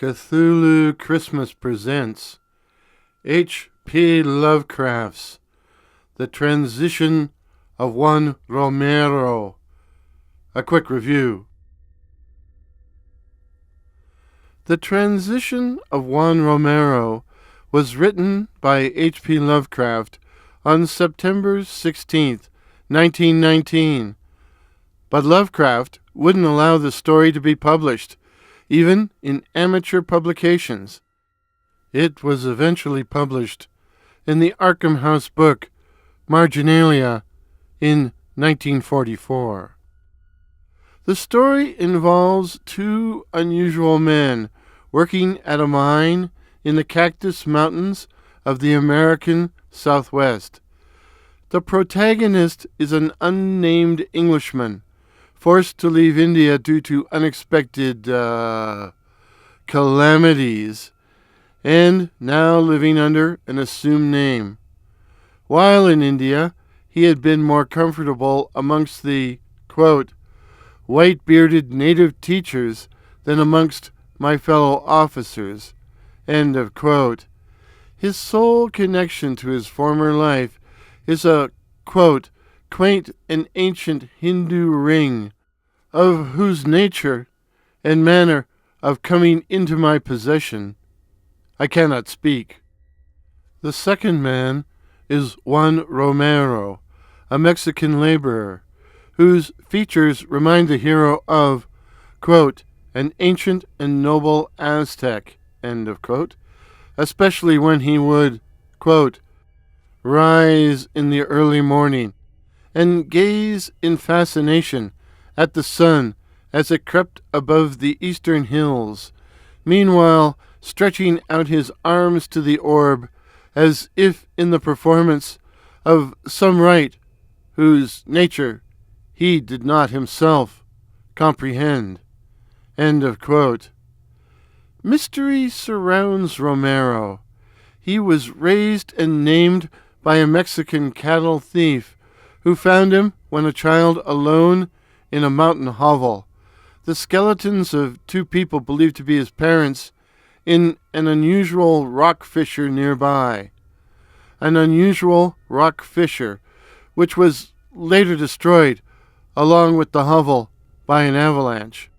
Cthulhu Christmas Presents H.P. Lovecraft's The Transition of Juan Romero. A quick review. The Transition of Juan Romero was written by H.P. Lovecraft on September 16, 1919. But Lovecraft wouldn't allow the story to be published, even in amateur publications. It was eventually published in the Arkham House book, Marginalia, in 1944. The story involves two unusual men working at a mine in the Cactus Mountains of the American Southwest. The protagonist is an unnamed Englishman, forced to leave India due to unexpected calamities, and now living under an assumed name. While in India, he had been more comfortable amongst the, quote, white-bearded native teachers than amongst my fellow officers, end of quote. His sole connection to his former life is a, quote, quaint and ancient Hindu ring, of whose nature and manner of coming into my possession I cannot speak. The second man is Juan Romero, a Mexican laborer, whose features remind the hero of, quote, an ancient and noble Aztec, end of quote, especially when he would, quote, rise in the early morning and gaze in fascination at the sun as it crept above the eastern hills, meanwhile stretching out his arms to the orb as if in the performance of some rite whose nature he did not himself comprehend. End of quote. Mystery surrounds Romero. He was raised and named by a Mexican cattle thief who found him when a child alone in a mountain hovel, the skeletons of two people believed to be his parents in an unusual rock fissure nearby. An unusual rock fissure which was later destroyed along with the hovel by an avalanche.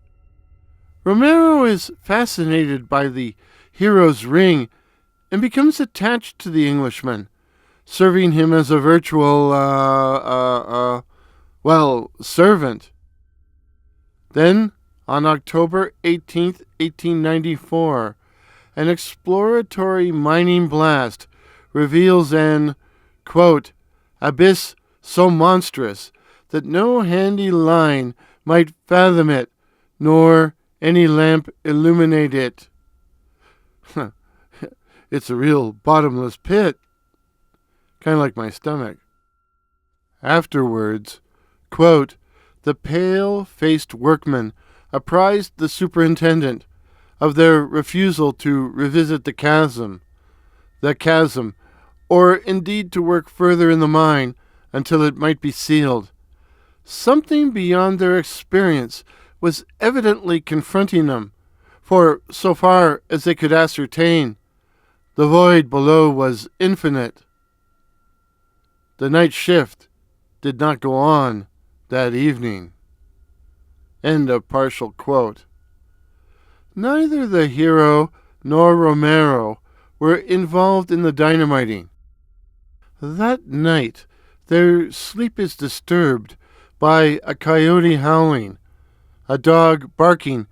Romero is fascinated by the hero's ring and becomes attached to the Englishman, serving him as a virtual, servant. Then, on October 18, 1894, an exploratory mining blast reveals an, quote, abyss so monstrous that no handy line might fathom it, nor any lamp illuminate it. It's a real bottomless pit, kind of like my stomach. Afterwards, quote, the pale-faced workmen apprised the superintendent of their refusal to revisit the chasm, or indeed to work further in the mine until it might be sealed. Something beyond their experience was evidently confronting them, for so far as they could ascertain, the void below was infinite. The night shift did not go on that evening. End of partial quote. Neither the hero nor Romero were involved in the dynamiting. That night, their sleep is disturbed by a coyote howling, a dog barking,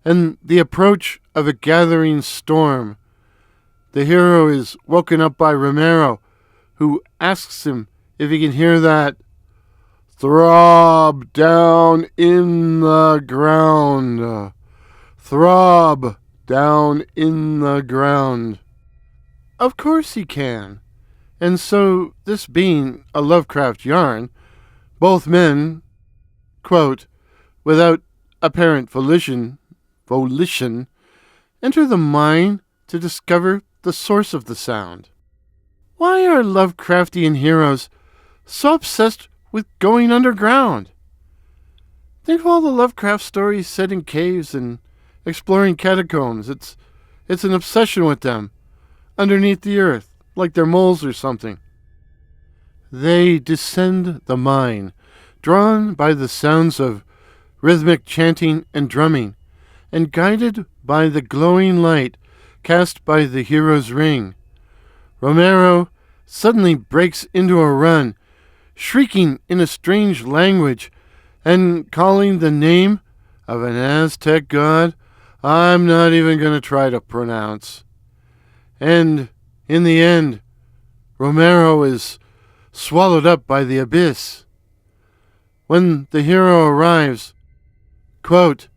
and the approach of a gathering storm. The hero is woken up by Romero, who asks him if he can hear that throb down in the ground. Throb down in the ground. Of course he can. And so, this being a Lovecraft yarn, both men, quote, without apparent volition, enter the mine to discover the source of the sound. Why are Lovecraftian heroes so obsessed with going underground? Think of all the Lovecraft stories set in caves and exploring catacombs. It's It's an obsession with them, underneath the earth, like they're moles or something. They descend the mine, drawn by the sounds of rhythmic chanting and drumming, and guided by the glowing light cast by the hero's ring. Romero suddenly breaks into a run, shrieking in a strange language and calling the name of an Aztec god I'm not even going to try to pronounce. And in the end, Romero is swallowed up by the abyss. When the hero arrives, quote,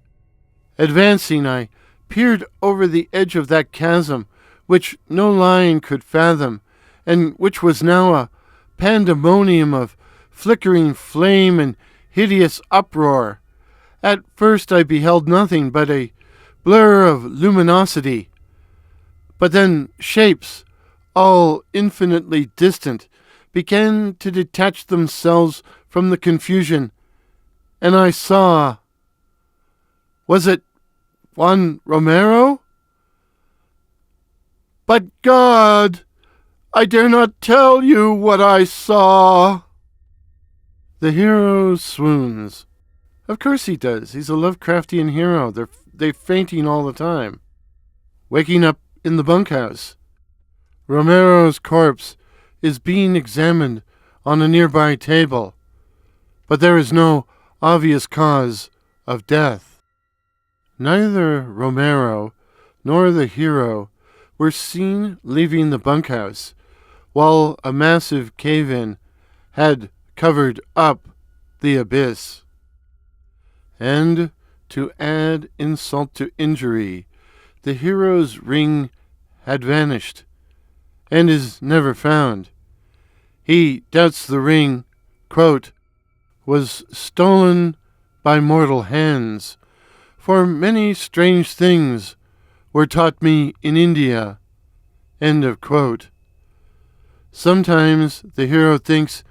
advancing, I peered over the edge of that chasm, which no line could fathom, and which was now a pandemonium of flickering flame and hideous uproar. At first I beheld nothing but a blur of luminosity, but then shapes, all infinitely distant, began to detach themselves from the confusion, and I saw... Was it Juan Romero? But God, I dare not tell you what I saw. The hero swoons. Of course he does. He's a Lovecraftian hero. They're fainting all the time. Waking up in the bunkhouse. Romero's corpse is being examined on a nearby table, but there is no obvious cause of death. Neither Romero nor the hero were seen leaving the bunkhouse, while a massive cave-in had covered up the abyss. And to add insult to injury, the hero's ring had vanished and is never found. He doubts the ring, quote, was stolen by mortal hands, for many strange things were taught me in India, end of quote. Sometimes the hero thinks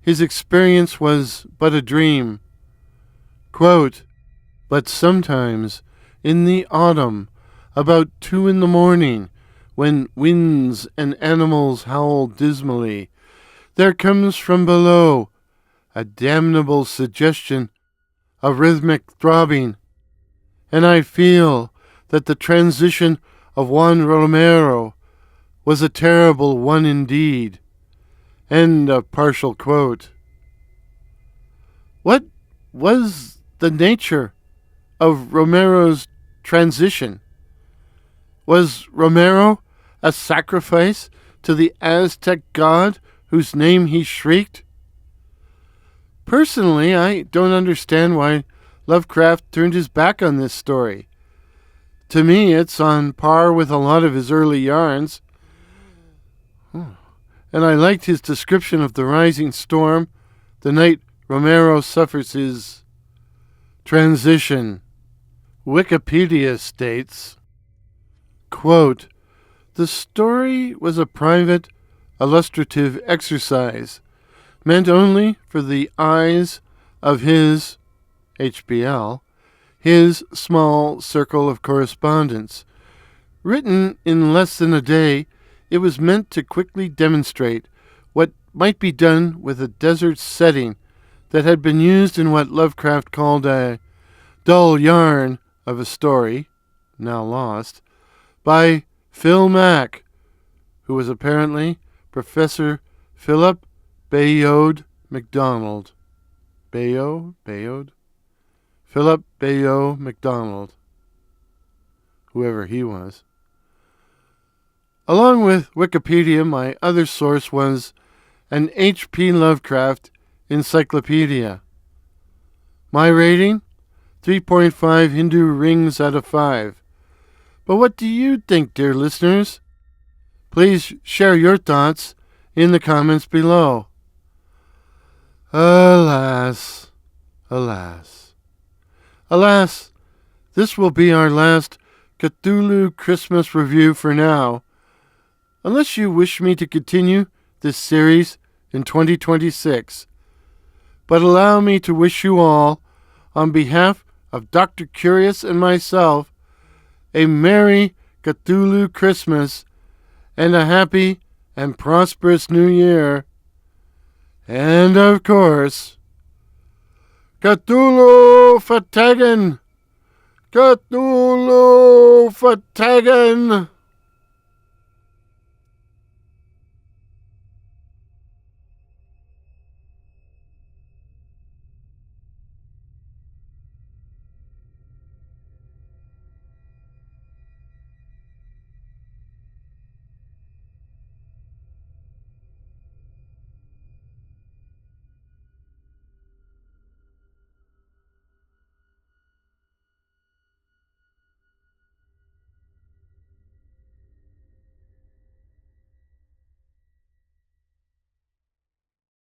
his experience was but a dream, quote, but sometimes in the autumn, about 2 a.m, when winds and animals howl dismally, there comes from below a damnable suggestion of rhythmic throbbing, and I feel that the transition of Juan Romero was a terrible one indeed. End of partial quote. What was the nature of Romero's transition? Was Romero a sacrifice to the Aztec god whose name he shrieked? Personally, I don't understand why Lovecraft turned his back on this story. To me, it's on par with a lot of his early yarns. And I liked his description of the rising storm the night Romero suffers his transition. Wikipedia states, quote, the story was a private, illustrative exercise meant only for the eyes of his, HBL, his small circle of correspondence. Written in less than a day, it was meant to quickly demonstrate what might be done with a desert setting that had been used in what Lovecraft called a dull yarn of a story, now lost, by Phil Mack, who was apparently Professor Philip Bayode MacDonald. Bayode? Philip Bayode MacDonald, whoever he was. Along with Wikipedia, my other source was an H.P. Lovecraft encyclopedia. My rating? 3.5 Hindu rings out of 5. But what do you think, dear listeners? Please share your thoughts in the comments below. Alas, alas, alas, this will be our last Cthulhu Christmas review for now, unless you wish me to continue this series in 2026. But allow me to wish you all, on behalf of Dr. Curious and myself, a Merry Cthulhu Christmas and a happy and prosperous New Year. And of course, Cthulhu Fatagan! Cthulhu Fatagan!